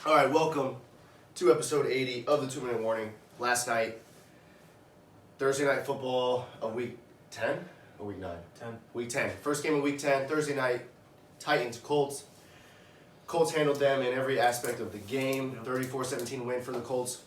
All right, welcome to episode 80 of the 2 Minute Warning. Last night, Thursday night football of week 10 or week 9? 10. Week 10. First game of week 10, Thursday night, Titans, Colts. Colts handled them in every aspect of the game. 34-17 win for the Colts.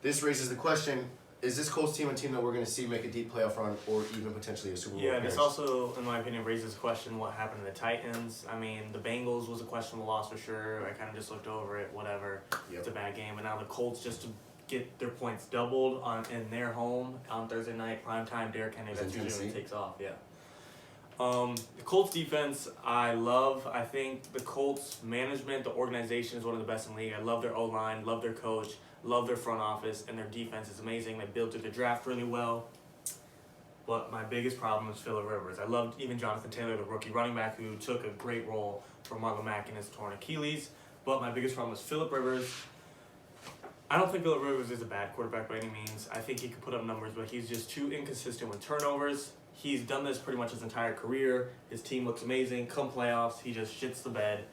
This raises the question, is this Colts team a team that we're going to see make a deep playoff run or even potentially a Super Bowl Yeah, appearance? this also, in my opinion, raises the question what happened to the Titans. I mean, the Bengals was a questionable loss for sure. I kind of just looked over it, whatever. Yep. It's a bad game. And now the Colts, just to get their points doubled in their home on Thursday night, primetime, Derrick Henry, that's usually when it takes off, yeah. The Colts defense, I love. I think the Colts management, the organization is one of the best in the league. I love their O-line, love their coach, love their front office, and their defense is amazing. They built through the draft really well. But my biggest problem is Phillip Rivers. I loved even Jonathan Taylor, the rookie running back, who took a great role for Marlon Mack in his torn Achilles. But my biggest problem is Phillip Rivers. I don't think Phillip Rivers is a bad quarterback by any means. I think he could put up numbers, but he's just too inconsistent with turnovers. He's done this pretty much his entire career. His team looks amazing. Come playoffs, he just shits the bed.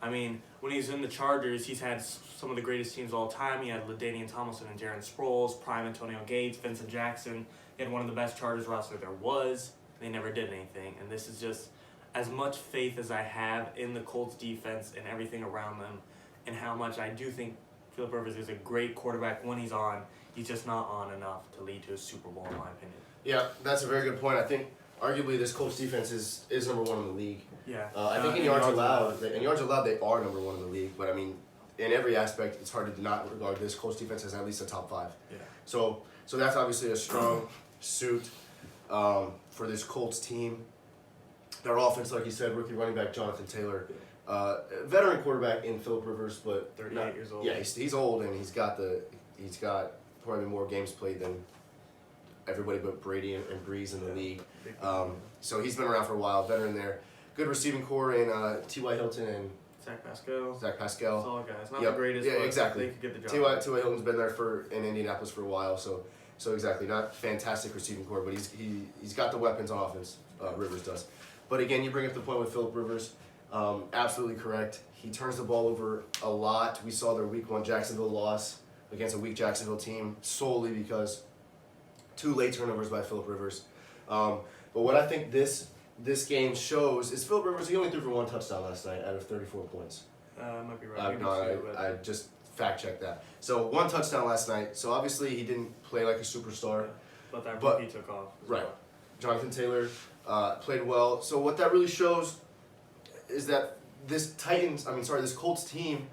I mean, when he's in the Chargers, he's had some of the greatest teams of all time. He had LaDainian Tomlinson and Darren Sproles, prime Antonio Gates, Vincent Jackson. He had one of the best Chargers roster there was. They never did anything. And this is just as much faith as I have in the Colts defense and everything around them, and how much I do think Phillip Rivers is a great quarterback when he's on. He's just not on enough to lead to a Super Bowl, in my opinion. Yeah, that's a very good point. I think arguably this Colts defense is number one in the league. Yeah. I think in yards allowed, they are number one in the league. But I mean, in every aspect, it's hard to not regard this Colts defense as at least a top 5. Yeah. So that's obviously a strong suit for this Colts team. Their offense, like you said, rookie running back Jonathan Taylor, veteran quarterback in Phillip Rivers, but 38 years old. Yeah, he's old and he's got probably more games played than everybody but Brady and Breeze in the league. So he's been around for a while, veteran there. Good receiving core in T.Y. Hilton and Zach Pascal. Solid guys. Not the greatest, yeah, but exactly. they could get the job. T.Y. Hilton's been there in Indianapolis for a while, so exactly, not fantastic receiving core, but he's got the weapons on offense, Rivers does. But again, you bring up the point with Phillip Rivers, absolutely correct. He turns the ball over a lot. We saw their week 1 Jacksonville loss against a weak Jacksonville team solely because 2 late turnovers by Phillip Rivers. But what I think this game shows is Phillip Rivers, he only threw for 1 touchdown last night out of 34 points. Might be right. I just fact-checked that. So 1 touchdown last night. So obviously he didn't play like a superstar. Yeah. But that rookie took off. Right. Jonathan Taylor played well. So what that really shows is that this Colts team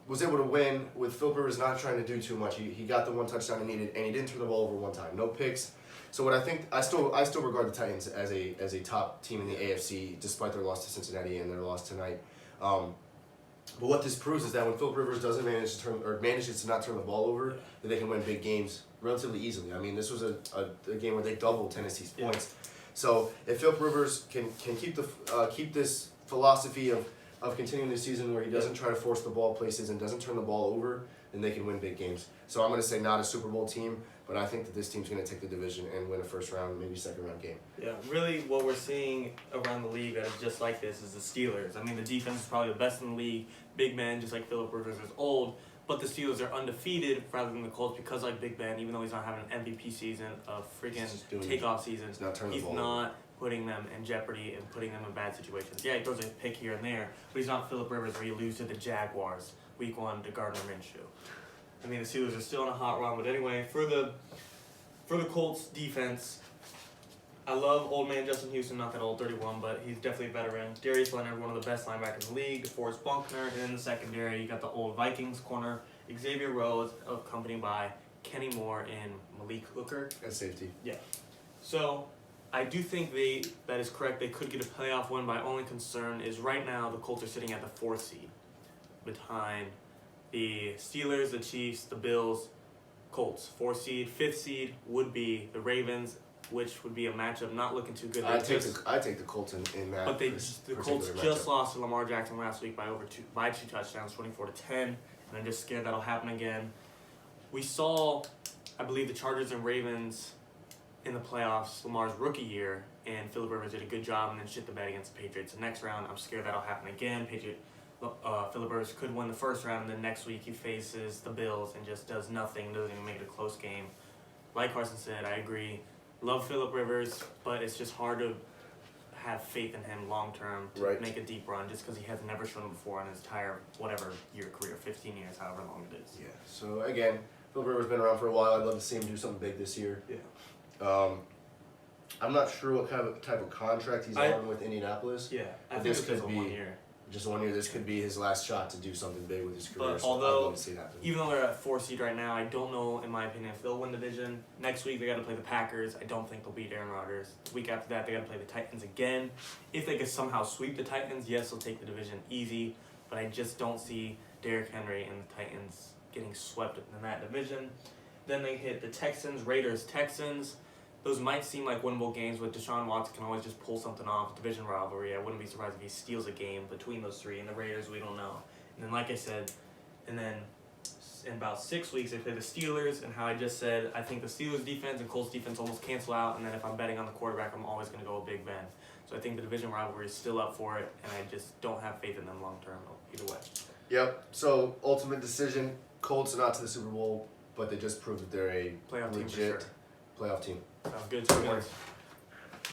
was able to win with Phillip Rivers not trying to do too much. He got the 1 touchdown he needed, and he didn't turn the ball over 1 time. No picks. So what I think, I still regard the Titans as a top team in the AFC, despite their loss to Cincinnati and their loss tonight. But what this proves is that when Phillip Rivers doesn't manages to not turn the ball over, that they can win big games relatively easily. I mean, this was a game where they doubled Tennessee's points. So if Phillip Rivers can keep this philosophy of continuing the season where he doesn't try to force the ball places and doesn't turn the ball over, then they can win big games. So I'm going to say not a Super Bowl team, but I think that this team's going to take the division and win a first round, maybe second round game. Yeah, really what we're seeing around the league that is just like this is the Steelers. I mean, the defense is probably the best in the league. Big Ben, just like Phillip Rivers, is old. But the Steelers are undefeated rather than the Colts because, like Big Ben, even though he's not having an MVP season, a freaking takeoff season, he's not putting them in jeopardy and putting them in bad situations. Yeah, he throws a pick here and there, but he's not Phillip Rivers where he loses to the Jaguars week 1 to Gardner Minshew. I mean, the Steelers are still in a hot run, but anyway, for the Colts defense, I love old man Justin Houston, not that old, 31, but he's definitely a veteran. Darius Leonard, one of the best linebackers in the league. DeForest Buckner, and in the secondary, you got the old Vikings corner, Xavier Rhodes, accompanied by Kenny Moore and Malik Hooker. At safety. Yeah. So I do think that is correct. They could get a playoff win. My only concern is right now the Colts are sitting at the 4th seed behind the Steelers, the Chiefs, the Bills, Colts. 4th seed. 5th seed would be the Ravens, which would be a matchup not looking too good. I take the Colts in that. But the Colts just lost to Lamar Jackson last week by 2 touchdowns, 24-10, and I'm just scared that'll happen again. We saw, I believe, the Chargers and Ravens in the playoffs Lamar's rookie year, and Phillip Rivers did a good job and then shit the bed against the Patriots. The next round, I'm scared that'll happen again. Philip Rivers could win the first round, and then next week he faces the Bills and just does nothing, doesn't even make it a close game. Like Carson said, I agree. Love Philip Rivers, but it's just hard to have faith in him long term to make a deep run just because he has never shown it before in his entire year career, 15 years, however long it is. Yeah. So again, Philip Rivers been around for a while. I'd love to see him do something big this year. Yeah. I'm not sure what type of contract he's on with Indianapolis. Yeah, I think this it's could be 1 year. Just 1 year. This could be his last shot to do something big with his career. But so although, I'd love to see it happen. even though they're at 4 seed right now, I don't know, in my opinion, if they'll win the division. Next week they got to play the Packers. I don't think they'll beat Aaron Rodgers. The week after that they got to play the Titans again. If they could somehow sweep the Titans, yes, they'll take the division easy. But I just don't see Derrick Henry and the Titans getting swept in that division. Then they hit the Texans, Raiders, Texans. Those might seem like winnable games, but Deshaun Watson can always just pull something off. Division rivalry. I wouldn't be surprised if he steals a game between those three. And the Raiders, we don't know. And then, like I said, and then in about 6 weeks, they play the Steelers. And how I just said, I think the Steelers defense and Colts defense almost cancel out. And then if I'm betting on the quarterback, I'm always going to go with Big Ben. So I think the division rivalry is still up for it. And I just don't have faith in them long term either way. Yep. So ultimate decision: Colts are not to the Super Bowl, but they just proved that they're a Playoff team for legit sure. playoff team. Sounds good.